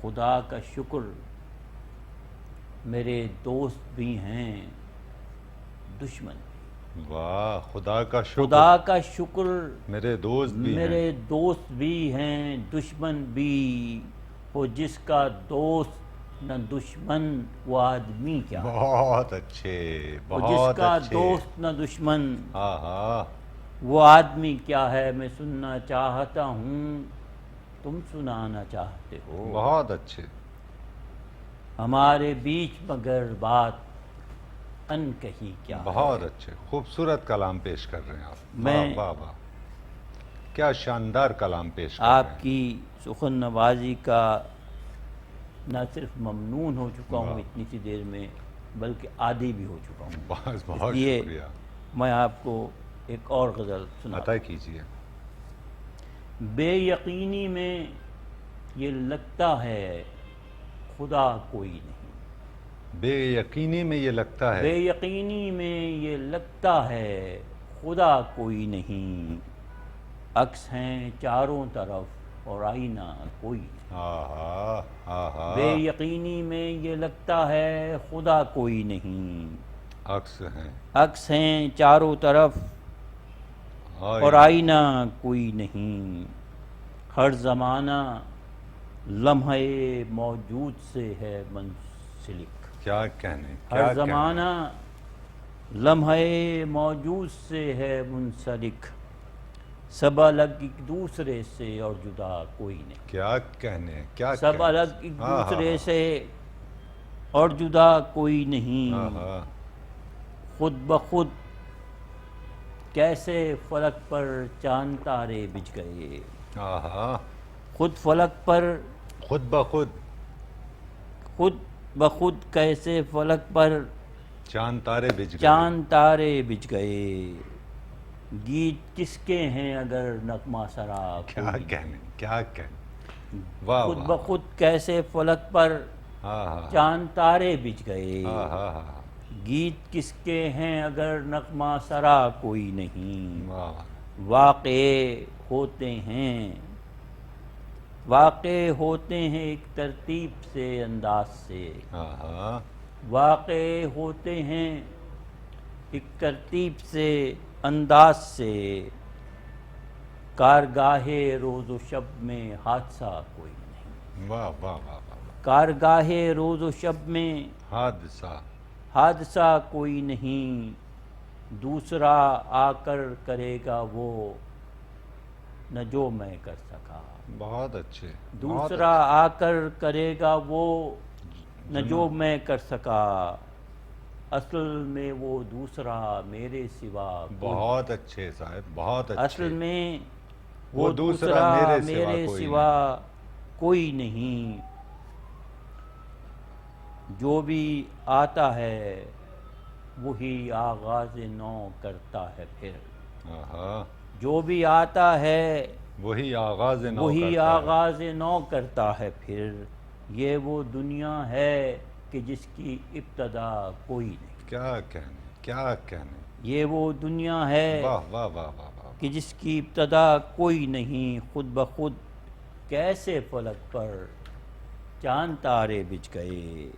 خدا کا شکر میرے دوست بھی ہیں دشمن بھی، واہ، خدا کا شکر، خدا کا شکر میرے دوست بھی ہیں۔ میرے دوست بھی ہیں دشمن بھی، وہ جس کا دوست نہ دشمن وہ آدمی کیا ہے، بہت اچھے، وہ جس بہت کا اچھے۔ دوست نہ دشمن ہاں وہ آدمی کیا ہے، میں سننا چاہتا ہوں تم سنانا چاہتے ہو، بہت اچھے، ہمارے بیچ مگر بات ان کہی کیا ہے۔ بہت اچھے، خوبصورت کلام پیش کر رہے ہیں آپ۔ میں واہ واہ، کیا شاندار کلام پیش کر رہے آپ ہیں۔ کی سخن نوازی کا نہ صرف ممنون ہو چکا ہوں واہ، اتنی سی دیر میں، بلکہ عادی بھی ہو چکا ہوں۔ بہت اس بہت لیے شکریہ، میں آپ کو ایک اور غزل سناتا عطا ہوں۔ کیجیے۔ بے یقینی میں یہ لگتا ہے خدا کوئی نہیں، بے یقینی میں یہ لگتا ہے، بے یقینی میں یہ لگتا ہے خدا کوئی نہیں، عکس ہیں چاروں طرف اور آئینہ کوئی نہیں، بے ہاں یقینی میں یہ لگتا ہے خدا کوئی نہیں، عکس ہیں عکس ہیں چاروں طرف اور آئینہ کوئی نہیں، ہر زمانہ لمحے موجود سے ہے منسلک، کیا کہنے، ہر کیا زمانہ لمحے موجود سے ہے منسلک، سب الگ ایک دوسرے سے اور جدا کوئی نہیں، کیا کہنے، کیا سب الگ ایک دوسرے سے اور جدا کوئی نہیں، خود بخود کیسے فلک پر چاند تارے بچھ گئے، خود فلک پر خود بخود خود بخود کیسے فلک پر چاند تارے بجھ گئے، چاند تارے بچھ گئے، گیت کس کے ہیں اگر نغمہ سرا کیا کوئی کہنے، کیا کہنے، واہ خود واہ، بخود کیسے فلک پر چاند تارے بچھ گئے، گیت کس کے ہیں اگر نغمہ سرا کوئی نہیں، واقع ہوتے ہیں واقع ہوتے ہیں ایک ترتیب سے انداز سے، واقع ہوتے ہیں ایک ترتیب سے انداز سے، کارگاہ روز و شب میں حادثہ کوئی نہیں، واہ واہ واہ واہ، کارگاہ روز و شب میں حادثہ کوئی نہیں، دوسرا آ کر کرے گا وہ نہ جو میں کر سکا، بہت اچھے، دوسرا آ کر کرے گا وہ نہ جو میں کر سکا، اصل میں وہ دوسرا میرے سوا بہت اچھے صاحب، بہت اچھے، اصل میں وہ وہ دوسرا دوسرا میرے میرے سوا سوا کوئی نہیں، جو بھی آتا ہے وہی آغاز نو کرتا ہے پھر، جو بھی آتا ہے وہی آغاز نو وہی کرتا ہے، آغاز نو کرتا ہے پھر، یہ وہ دنیا ہے کہ جس کی ابتدا کوئی نہیں، کیا کہنے، کیا کہنے، یہ وہ دنیا ہے واہ واہ واہ واہ واہ، کہ جس کی ابتدا کوئی نہیں، خود بخود کیسے فلک پر چاند تارے بچھ گئے،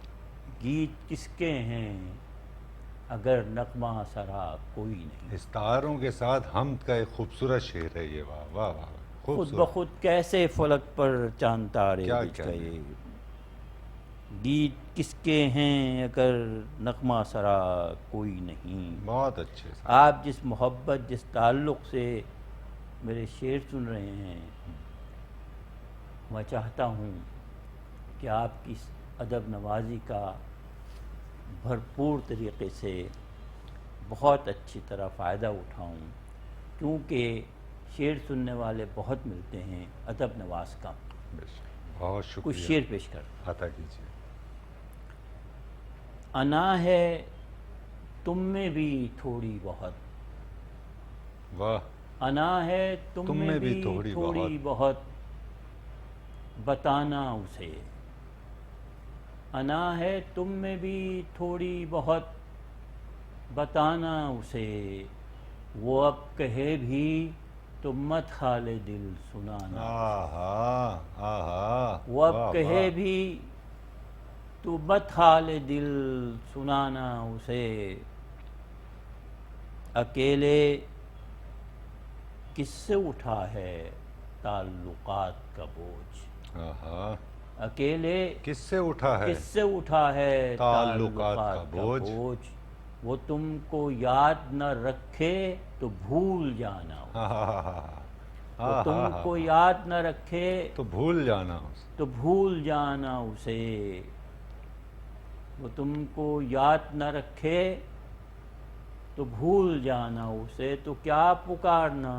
گیت کس کے ہیں اگر نغمہ سرا کوئی نہیں۔ اس تاروں کے ساتھ حمد کا ایک خوبصورت شعر ہے یہ، واہ واہ واہ، خود خوبصورت. بخود کیسے فلک پر چاند تارے کیا بچھ کہنے. گئے، گیت کس کے ہیں اگر نغمہ سرا کوئی نہیں. بہت اچھے صاحب. آپ جس محبت، جس تعلق سے میرے شعر سن رہے ہیں، میں چاہتا ہوں کہ آپ کی اس ادب نوازی کا بھرپور طریقے سے بہت اچھی طرح فائدہ اٹھاؤں، کیونکہ شعر سننے والے بہت ملتے ہیں، ادب نواز کم. بے شک. بہت کچھ شکریہ. شعر پیش کر. عطا کیجیے. انا ہے تم میں بھی تھوڑی بہت، واہ. انا ہے تم میں بھی تھوڑی بہت، بتانا اسے. انا ہے تم میں بھی تھوڑی بہت، بتانا اسے. وہ اب کہے بھی تو مت حال دل سنانا. آہا آہا. وہ اب کہے بھی تو مت حال دل سنانا اسے. اکیلے کس سے اٹھا ہے تعلقات کا بوجھ. آہا. اکیلے کس سے اٹھا ہے کس سے اٹھا ہے تعلقات کا کا بوجھ. بوجھ. وہ تم کو یاد نہ رکھے تو بھول جانا. وہ تم کو یاد نہ رکھے تو بھول جانا اسے. تو بھول جانا اسے. وہ تم کو یاد نہ رکھے تو بھول جانا اسے. تو کیا پکارنا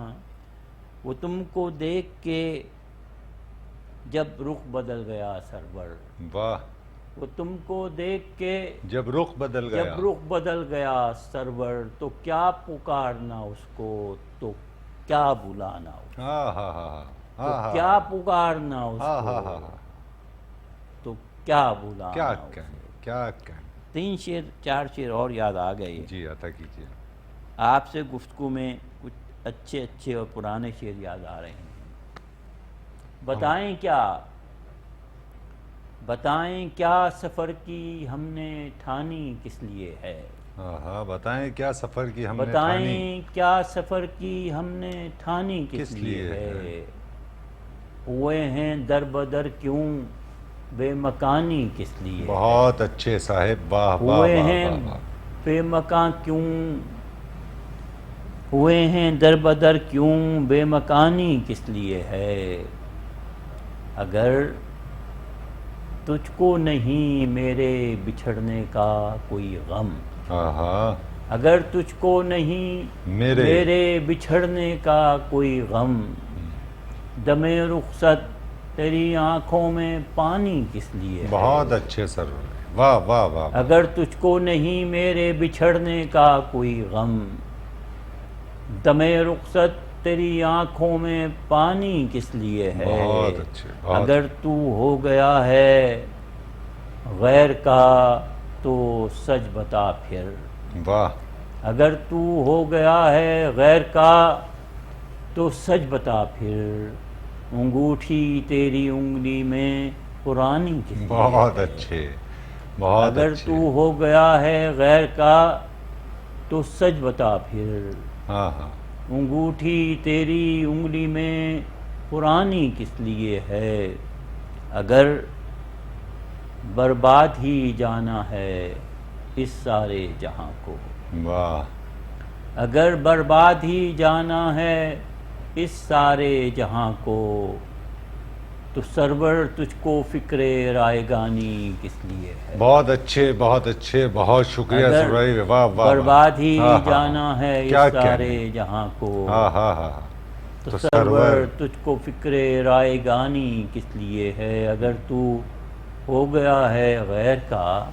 وہ تم کو دیکھ کے جب رخ بدل گیا سرور. واہ. وہ تم کو دیکھ کے جب رخ بدل گیا. جب رخ بدل گیا سرور. تو کیا پکارنا اس کو تو کیا بلانا اس کو. آہا. تو کیا پکارنا اس آہا. کو تو کیا بلانا کیا اس کو. کہیں کیا کہیں. 3 شعر 4 شعر اور یاد آ گئے. جی عطا کیجیے. آپ سے گفتگو میں کچھ اچھے اچھے اور پرانے شعر یاد آ رہے ہیں. بتائیں کیا، بتائیں کیا سفر کی ہم نے ٹھانی کس لیے ہے. آہا. بتائیں کیا سفر کی ہم نے ٹھانی بتائیں کیا سفر کی ہم نے ٹھانی کس لیے ہے. ہوئے ہیں در بدر کیوں بے مکانی کس لیے. بہت اچھے صاحب. واہ واہ ہوئے واہ ہیں واہ واہ. بے مکان کیوں، ہوئے ہیں در بدر کیوں بے مکانی کس لیے ہے. اگر تجھ کو نہیں میرے بچھڑنے کا کوئی غم. آہا. اگر تجھ کو نہیں میرے بچھڑنے کا کوئی غم. دم رخصت تیری آنکھوں میں پانی کس لیے ہے. بہت اچھے سر. واہ واہ واہ. اگر تجھ کو نہیں میرے بچھڑنے کا کوئی غم. دم رخصت تیری آنکھوں میں پانی کس لیے ہے. بہت اچھے. اگر تو ہو گیا ہے غیر کا تو سچ بتا پھر. واہ. اگر تو ہو گیا ہے غیر کا تو سچ بتا پھر. انگوٹھی تیری انگلی میں پرانی کس لیے. بہت اچھے. بہت اگر اچھے. تو ہو گیا ہے غیر کا تو سچ بتا پھر. ہاں ہاں. انگوٹھی تیری انگلی میں پرانی کس لیے ہے. اگر برباد ہی جانا ہے اس سارے جہاں کو. واہ. اگر برباد ہی جانا ہے اس سارے جہاں کو. تو سرور تجھ کو فکر رائگانی کس لیے ہے. بہت اچھے بہت اچھے. بہت شکریہ اگر سر بھائی. واہ واہ. برباد ہی ہاں ہاں. جانا ہے کیا اس سارے کہنے. جہاں کو. ہاں ہاں ہاں. تو سرور تجھ کو فکر رائگانی کس لیے ہے. اگر تو ہو گیا ہے غیر کا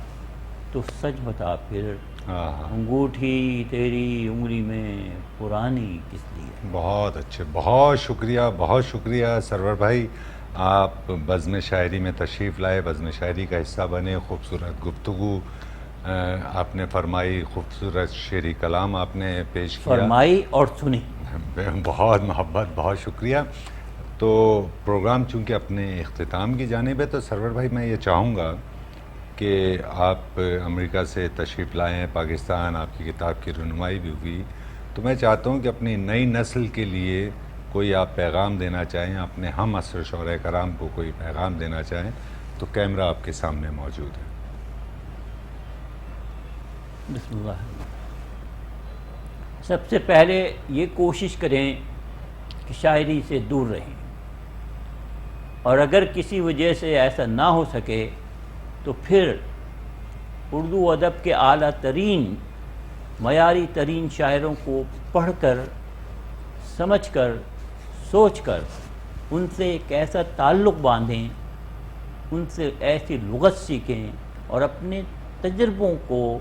تو سچ بتا پھر. ہاں ہاں. انگوٹھی تیری انگلی میں پرانی کس لیے. بہت اچھے. بہت شکریہ بہت شکریہ سرور بھائی. آپ بزم شاعری میں تشریف لائے، بزم شاعری کا حصہ بنے. خوبصورت گفتگو آپ نے فرمائی، خوبصورت شعری کلام آپ نے پیش کیا. فرمائی اور سنی. بہت محبت. بہت شکریہ. تو پروگرام چونکہ اپنے اختتام کی جانب ہے، تو سرور بھائی میں یہ چاہوں گا کہ آپ امریکہ سے تشریف لائے ہیں پاکستان، آپ کی کتاب کی رونمائی بھی ہوئی، تو میں چاہتا ہوں کہ اپنی نئی نسل کے لیے کوئی آپ پیغام دینا چاہیں، اپنے ہم عصر شعراء کرام کو کوئی پیغام دینا چاہیں تو کیمرہ آپ کے سامنے موجود ہے۔ بسم اللہ۔ سب سے پہلے یہ کوشش کریں کہ شاعری سے دور رہیں، اور اگر کسی وجہ سے ایسا نہ ہو سکے تو پھر اردو ادب کے اعلیٰ ترین معیاری ترین شاعروں کو پڑھ کر، سمجھ کر، سوچ کر ان سے ایک ایسا تعلق باندھیں، ان سے ایسی لغت سیکھیں اور اپنے تجربوں کو،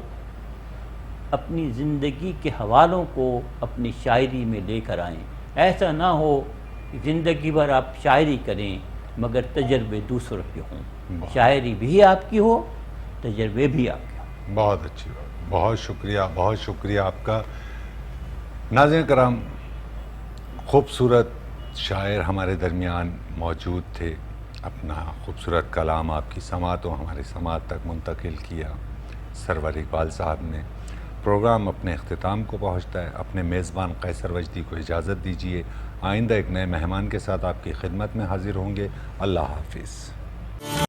اپنی زندگی کے حوالوں کو اپنی شاعری میں لے کر آئیں۔ ایسا نہ ہو کہ زندگی بھر آپ شاعری کریں مگر تجربے دوسروں کے ہوں، شاعری بھی آپ کی ہو، تجربے بھی آپ کے ہوں۔ بہت اچھی بات، بہت شکریہ آپ کا۔ ناظرین کرام، خوبصورت شاعر ہمارے درمیان موجود تھے، اپنا خوبصورت کلام آپ کی سماعتوں ہماری سماعت تک منتقل کیا سرور اقبال صاحب نے۔ پروگرام اپنے اختتام کو پہنچتا ہے، اپنے میزبان قیصر وجدی کو اجازت دیجیے، آئندہ ایک نئے مہمان کے ساتھ آپ کی خدمت میں حاضر ہوں گے۔ اللہ حافظ۔